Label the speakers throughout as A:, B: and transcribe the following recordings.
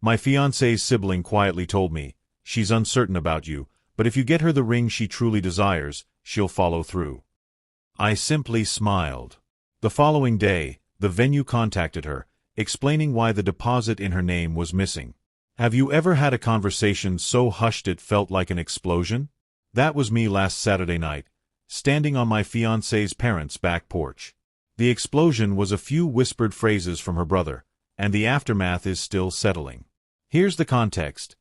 A: My fiancée's sibling quietly told me, "She's uncertain about you, but if you get her the ring she truly desires, she'll follow through." I simply smiled. The following day, the venue contacted her, explaining why the deposit in her name was missing. Have you ever had a conversation so hushed it felt like an explosion? That was me last Saturday night, standing on my fiancée's parents' back porch. The explosion was a few whispered phrases from her brother, and the aftermath is still settling. Here's the context.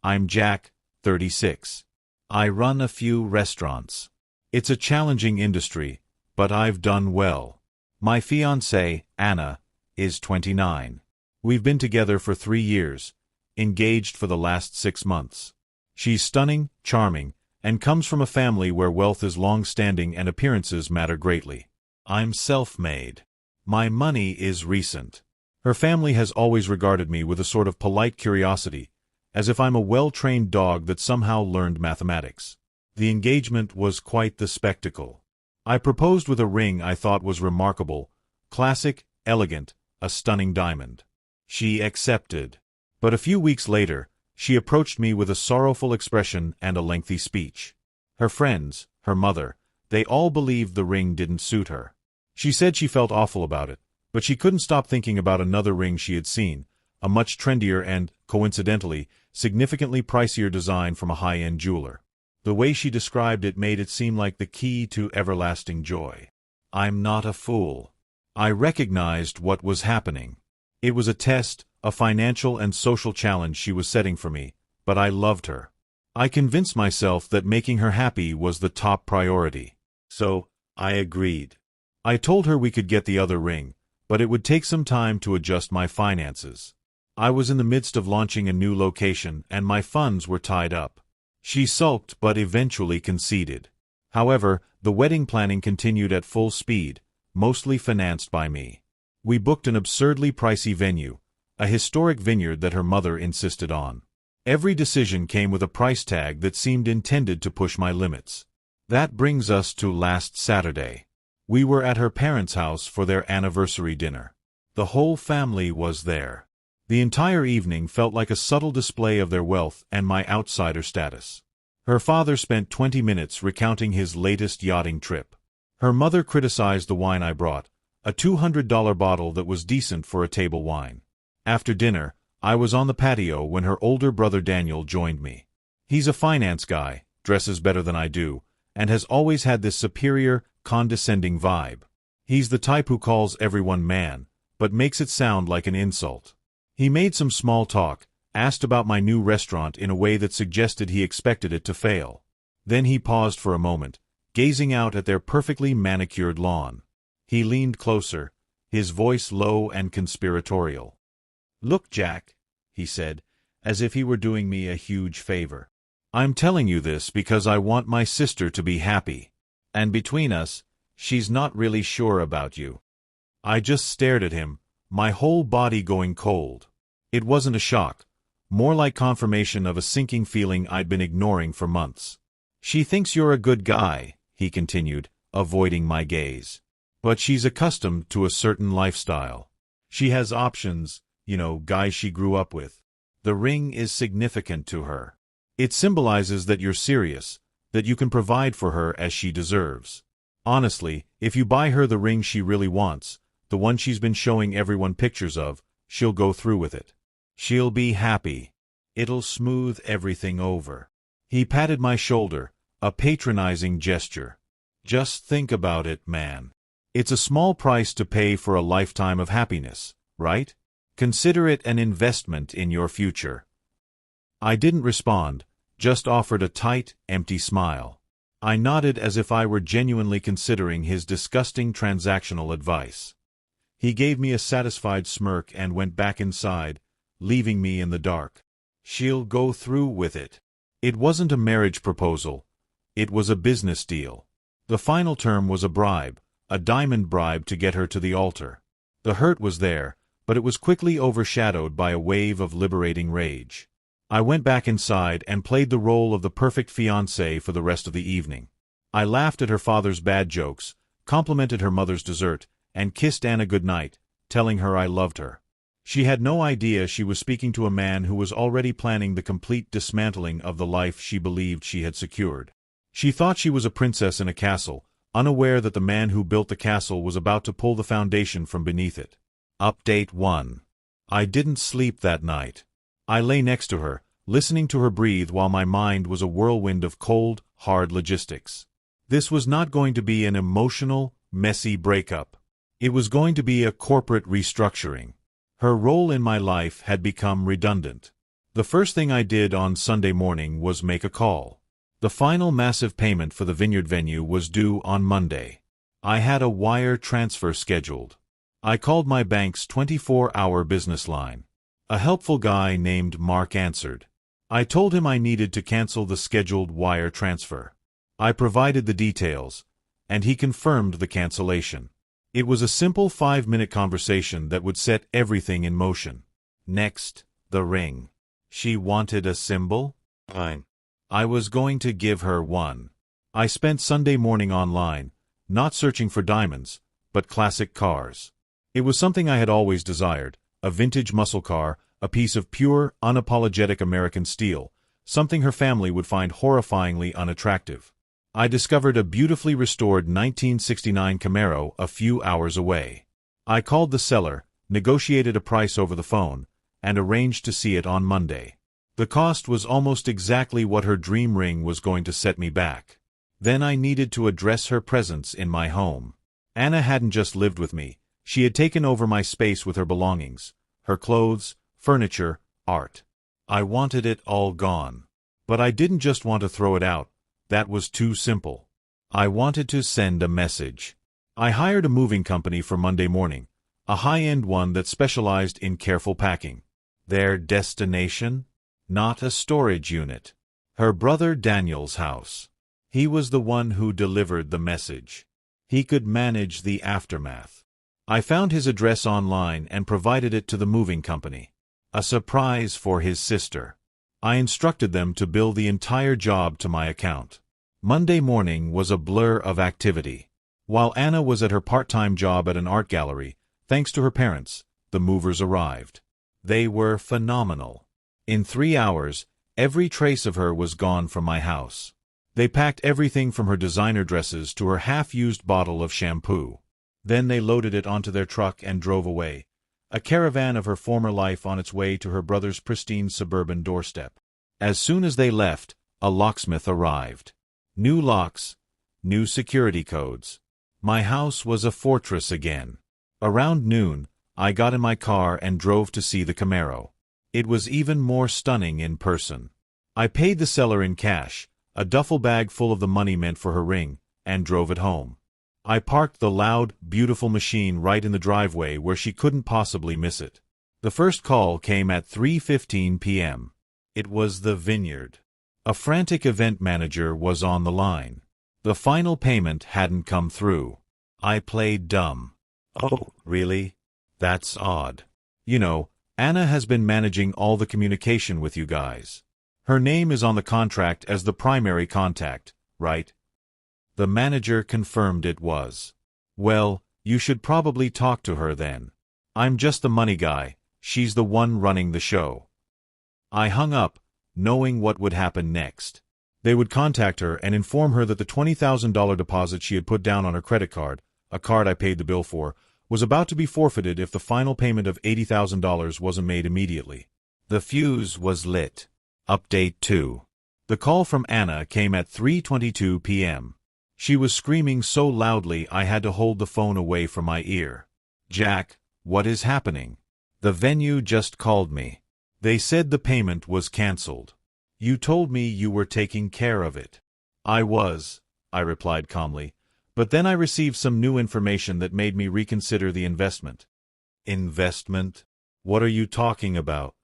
A: I'm Jack, 36. I run a few restaurants. It's a challenging industry, but I've done well. My fiancée, Anna, is 29. We've been together for 3 years, engaged for the last 6 months. She's stunning, charming, and comes from a family where wealth is long-standing and appearances matter greatly. I'm self-made. My money is recent. Her family has always regarded me with a sort of polite curiosity, as if I'm a well-trained dog that somehow learned mathematics. The engagement was quite the spectacle. I proposed with a ring I thought was remarkable, classic, elegant, a stunning diamond. She accepted. But a few weeks later, she approached me with a sorrowful expression and a lengthy speech. Her friends, her mother, they all believed the ring didn't suit her. She said she felt awful about it, but she couldn't stop thinking about another ring she had seen, a much trendier and, coincidentally, significantly pricier design from a high-end jeweler. The way she described it made it seem like the key to everlasting joy. I'm not a fool. I recognized what was happening. It was a test, a financial and social challenge she was setting for me, but I loved her. I convinced myself that making her happy was the top priority. So, I agreed. I told her we could get the other ring, but it would take some time to adjust my finances. I was in the midst of launching a new location and my funds were tied up. She sulked but eventually conceded. However, the wedding planning continued at full speed, mostly financed by me. We booked an absurdly pricey venue, a historic vineyard that her mother insisted on. Every decision came with a price tag that seemed intended to push my limits. That brings us to last Saturday. We were at her parents' house for their anniversary dinner. The whole family was there. The entire evening felt like a subtle display of their wealth and my outsider status. Her father spent 20 minutes recounting his latest yachting trip. Her mother criticized the wine I brought, a $200 bottle that was decent for a table wine. After dinner, I was on the patio when her older brother Daniel joined me. He's a finance guy, dresses better than I do, and has always had this superior, condescending vibe. He's the type who calls everyone man, but makes it sound like an insult. He made some small talk, asked about my new restaurant in a way that suggested he expected it to fail. Then he paused for a moment, gazing out at their perfectly manicured lawn. He leaned closer, his voice low and conspiratorial. "Look, Jack," he said, as if he were doing me a huge favor. "I'm telling you this because I want my sister to be happy. And between us, she's not really sure about you." I just stared at him, my whole body going cold. It wasn't a shock, more like confirmation of a sinking feeling I'd been ignoring for months. "She thinks you're a good guy," he continued, avoiding my gaze. "But she's accustomed to a certain lifestyle. She has options, guys she grew up with. The ring is significant to her. It symbolizes that you're serious, that you can provide for her as she deserves. Honestly, if you buy her the ring she really wants, the one she's been showing everyone pictures of, she'll go through with it. She'll be happy. It'll smooth everything over." He patted my shoulder, a patronizing gesture. "Just think about it, man. It's a small price to pay for a lifetime of happiness, right? Consider it an investment in your future." I didn't respond, just offered a tight, empty smile. I nodded as if I were genuinely considering his disgusting transactional advice. He gave me a satisfied smirk and went back inside, leaving me in the dark. She'll go through with it. It wasn't a marriage proposal. It was a business deal. The final term was a bribe, a diamond bribe to get her to the altar. The hurt was there, but it was quickly overshadowed by a wave of liberating rage. I went back inside and played the role of the perfect fiancé for the rest of the evening. I laughed at her father's bad jokes, complimented her mother's dessert, and kissed Anna goodnight, telling her I loved her. She had no idea she was speaking to a man who was already planning the complete dismantling of the life she believed she had secured. She thought she was a princess in a castle, unaware that the man who built the castle was about to pull the foundation from beneath it. Update 1. I didn't sleep that night. I lay next to her, listening to her breathe while my mind was a whirlwind of cold, hard logistics. This was not going to be an emotional, messy breakup. It was going to be a corporate restructuring. Her role in my life had become redundant. The first thing I did on Sunday morning was make a call. The final massive payment for the vineyard venue was due on Monday. I had a wire transfer scheduled. I called my bank's 24-hour business line. A helpful guy named Mark answered. I told him I needed to cancel the scheduled wire transfer. I provided the details, and he confirmed the cancellation. It was a simple 5-minute conversation that would set everything in motion. Next, the ring. She wanted a symbol? Fine. I was going to give her one. I spent Sunday morning online, not searching for diamonds, but classic cars. It was something I had always desired, a vintage muscle car, a piece of pure, unapologetic American steel, something her family would find horrifyingly unattractive. I discovered a beautifully restored 1969 Camaro a few hours away. I called the seller, negotiated a price over the phone, and arranged to see it on Monday. The cost was almost exactly what her dream ring was going to set me back. Then I needed to address her presence in my home. Anna hadn't just lived with me, she had taken over my space with her belongings, her clothes, furniture, art. I wanted it all gone. But I didn't just want to throw it out. That was too simple. I wanted to send a message. I hired a moving company for Monday morning, a high-end one that specialized in careful packing. Their destination? Not a storage unit. Her brother Daniel's house. He was the one who delivered the message. He could manage the aftermath. I found his address online and provided it to the moving company. A surprise for his sister. I instructed them to bill the entire job to my account. Monday morning was a blur of activity. While Anna was at her part-time job at an art gallery, thanks to her parents, the movers arrived. They were phenomenal. In 3 hours, every trace of her was gone from my house. They packed everything from her designer dresses to her half-used bottle of shampoo. Then they loaded it onto their truck and drove away, a caravan of her former life on its way to her brother's pristine suburban doorstep. As soon as they left, a locksmith arrived. New locks, new security codes. My house was a fortress again. Around noon, I got in my car and drove to see the Camaro. It was even more stunning in person. I paid the seller in cash, a duffel bag full of the money meant for her ring, and drove it home. I parked the loud, beautiful machine right in the driveway where she couldn't possibly miss it. The first call came at 3:15 p.m. It was the vineyard. A frantic event manager was on the line. The final payment hadn't come through. I played dumb. Oh, really? That's odd. You know, Anna has been managing all the communication with you guys. Her name is on the contract as the primary contact, right? The manager confirmed it was. Well, you should probably talk to her then. I'm just the money guy, she's the one running the show. I hung up, knowing what would happen next. They would contact her and inform her that the $20,000 deposit she had put down on her credit card, a card I paid the bill for, was about to be forfeited if the final payment of $80,000 wasn't made immediately. The fuse was lit. Update 2. The call from Anna came at 3:22 p.m. She was screaming so loudly I had to hold the phone away from my ear. Jack, what is happening? The venue just called me. They said the payment was cancelled. You told me you were taking care of it. I was, I replied calmly, but then I received some new information that made me reconsider the investment. Investment? What are you talking about?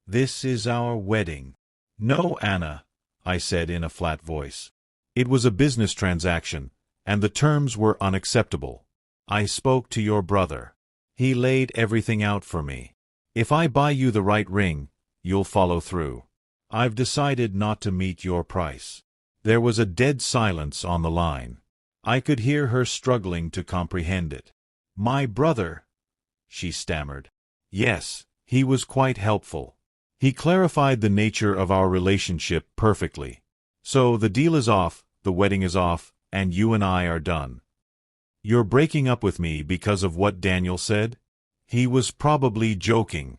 A: This is our wedding. No, Anna, I said in a flat voice. It was a business transaction, and the terms were unacceptable. I spoke to your brother. He laid everything out for me. If I buy you the right ring, you'll follow through. I've decided not to meet your price. There was a dead silence on the line. I could hear her struggling to comprehend it. My brother, she stammered. Yes, He was quite helpful. He clarified the nature of our relationship perfectly. So the deal is off, the wedding is off, and you and I are done. You're breaking up with me because of what Daniel said? He was probably joking.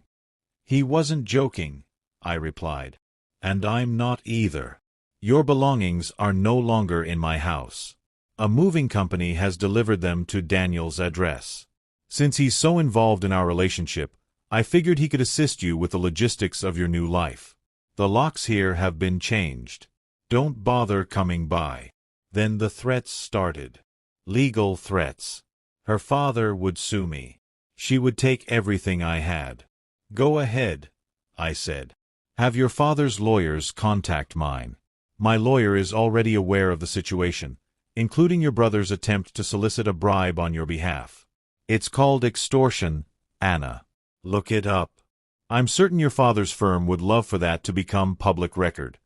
A: He wasn't joking, I replied. And I'm not either. Your belongings are no longer in my house. A moving company has delivered them to Daniel's address. Since he's so involved in our relationship, I figured he could assist you with the logistics of your new life. The locks here have been changed. Don't bother coming by. Then the threats started. Legal threats. Her father would sue me. She would take everything I had. Go ahead, I said. Have your father's lawyers contact mine. My lawyer is already aware of the situation, including your brother's attempt to solicit a bribe on your behalf. It's called extortion, Anna. Look it up. I'm certain your father's firm would love for that to become public record.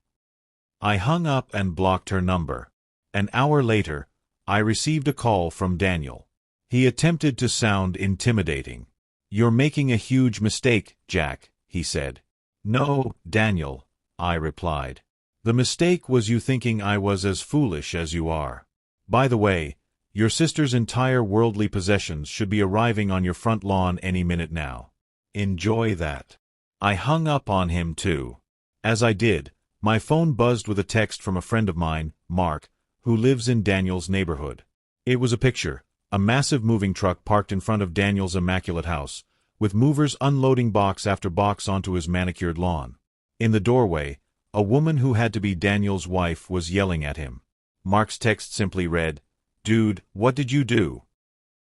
A: I hung up and blocked her number. An hour later, I received a call from Daniel. He attempted to sound intimidating. You're making a huge mistake, Jack, he said. No, Daniel, I replied. The mistake was you thinking I was as foolish as you are. By the way, your sister's entire worldly possessions should be arriving on your front lawn any minute now. Enjoy that. I hung up on him too. As I did, my phone buzzed with a text from a friend of mine, Mark, who lives in Daniel's neighborhood. It was a picture, a massive moving truck parked in front of Daniel's immaculate house, with movers unloading box after box onto his manicured lawn. In the doorway, a woman who had to be Daniel's wife was yelling at him. Mark's text simply read, "Dude, what did you do?"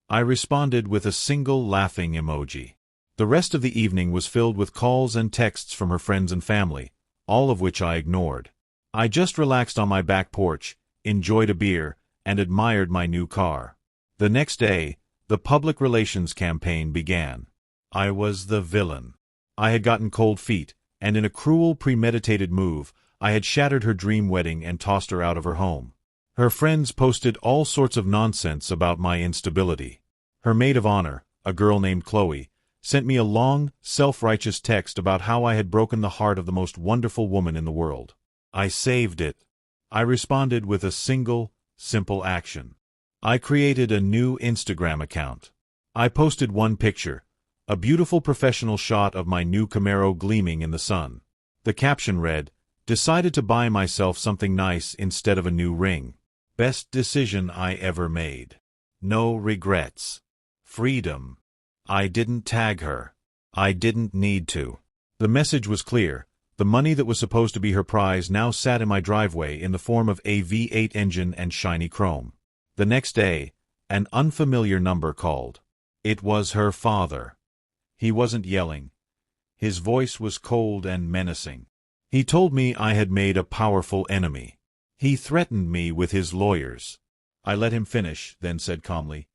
A: I responded with a single laughing emoji. The rest of the evening was filled with calls and texts from her friends and family, all of which I ignored. I just relaxed on my back porch, enjoyed a beer, and admired my new car. The next day, the public relations campaign began. I was the villain. I had gotten cold feet, and in a cruel, premeditated move, I had shattered her dream wedding and tossed her out of her home. Her friends posted all sorts of nonsense about my instability. Her maid of honor, a girl named Chloe, sent me a long, self-righteous text about how I had broken the heart of the most wonderful woman in the world. I saved it. I responded with a single, simple action. I created a new Instagram account. I posted one picture, a beautiful professional shot of my new Camaro gleaming in the sun. The caption read, "Decided to buy myself something nice instead of a new ring. Best decision I ever made. No regrets. Freedom." I didn't tag her. I didn't need to. The message was clear. The money that was supposed to be her prize now sat in my driveway in the form of a V8 engine and shiny chrome. The next day, an unfamiliar number called. It was her father. He wasn't yelling. His voice was cold and menacing. He told me I had made a powerful enemy. He threatened me with his lawyers. I let him finish, then said calmly,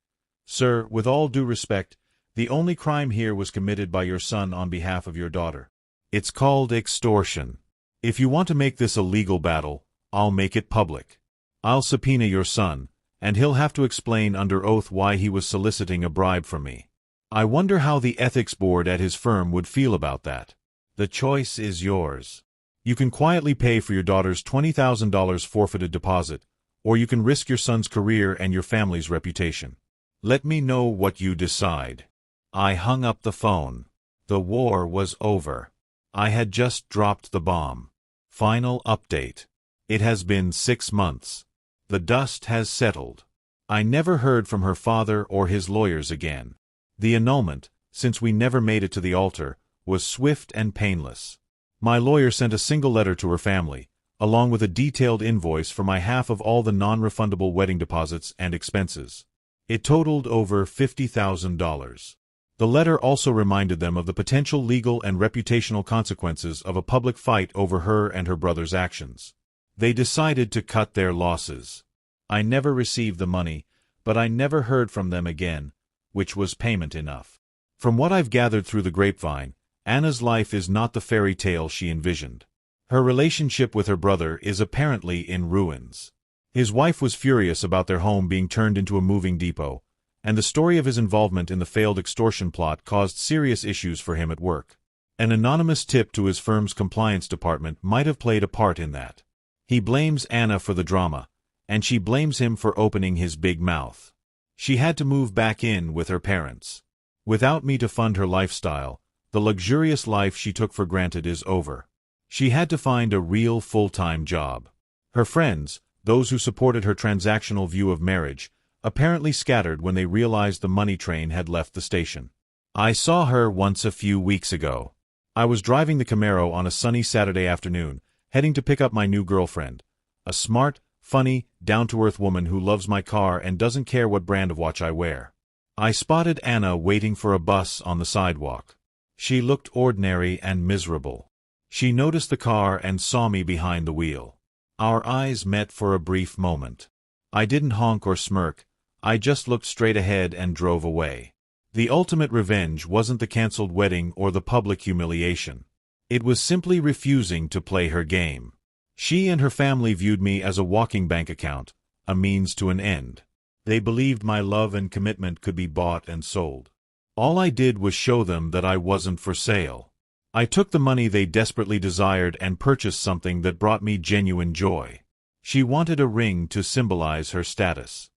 A: "Sir, with all due respect, the only crime here was committed by your son on behalf of your daughter. It's called extortion. If you want to make this a legal battle, I'll make it public. I'll subpoena your son, and he'll have to explain under oath why he was soliciting a bribe from me. I wonder how the ethics board at his firm would feel about that. The choice is yours. You can quietly pay for your daughter's $20,000 forfeited deposit, or you can risk your son's career and your family's reputation. Let me know what you decide." I hung up the phone. The war was over. I had just dropped the bomb. Final update. It has been 6 months. The dust has settled. I never heard from her father or his lawyers again. The annulment, since we never made it to the altar, was swift and painless. My lawyer sent a single letter to her family, along with a detailed invoice for my half of all the non-refundable wedding deposits and expenses. It totaled over $50,000. The letter also reminded them of the potential legal and reputational consequences of a public fight over her and her brother's actions. They decided to cut their losses. I never received the money, but I never heard from them again, which was payment enough. From what I've gathered through the grapevine, Anna's life is not the fairy tale she envisioned. Her relationship with her brother is apparently in ruins. His wife was furious about their home being turned into a moving depot, and the story of his involvement in the failed extortion plot caused serious issues for him at work. An anonymous tip to his firm's compliance department might have played a part in that. He blames Anna for the drama, and she blames him for opening his big mouth. She had to move back in with her parents. Without me to fund her lifestyle, the luxurious life she took for granted is over. She had to find a real full-time job. Her friends, those who supported her transactional view of marriage, apparently scattered when they realized the money train had left the station. I saw her once a few weeks ago. I was driving the Camaro on a sunny Saturday afternoon, heading to pick up my new girlfriend, a smart, funny, down-to-earth woman who loves my car and doesn't care what brand of watch I wear. I spotted Anna waiting for a bus on the sidewalk. She looked ordinary and miserable. She noticed the car and saw me behind the wheel. Our eyes met for a brief moment. I didn't honk or smirk, I just looked straight ahead and drove away. The ultimate revenge wasn't the cancelled wedding or the public humiliation. It was simply refusing to play her game. She and her family viewed me as a walking bank account, a means to an end. They believed my love and commitment could be bought and sold. All I did was show them that I wasn't for sale. I took the money they desperately desired and purchased something that brought me genuine joy. She wanted a ring to symbolize her status.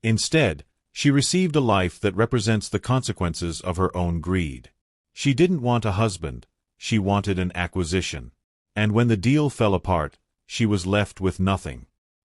A: Instead, she received a life that represents the consequences of her own greed. She didn't want a husband, she wanted an acquisition. And when the deal fell apart, she was left with nothing.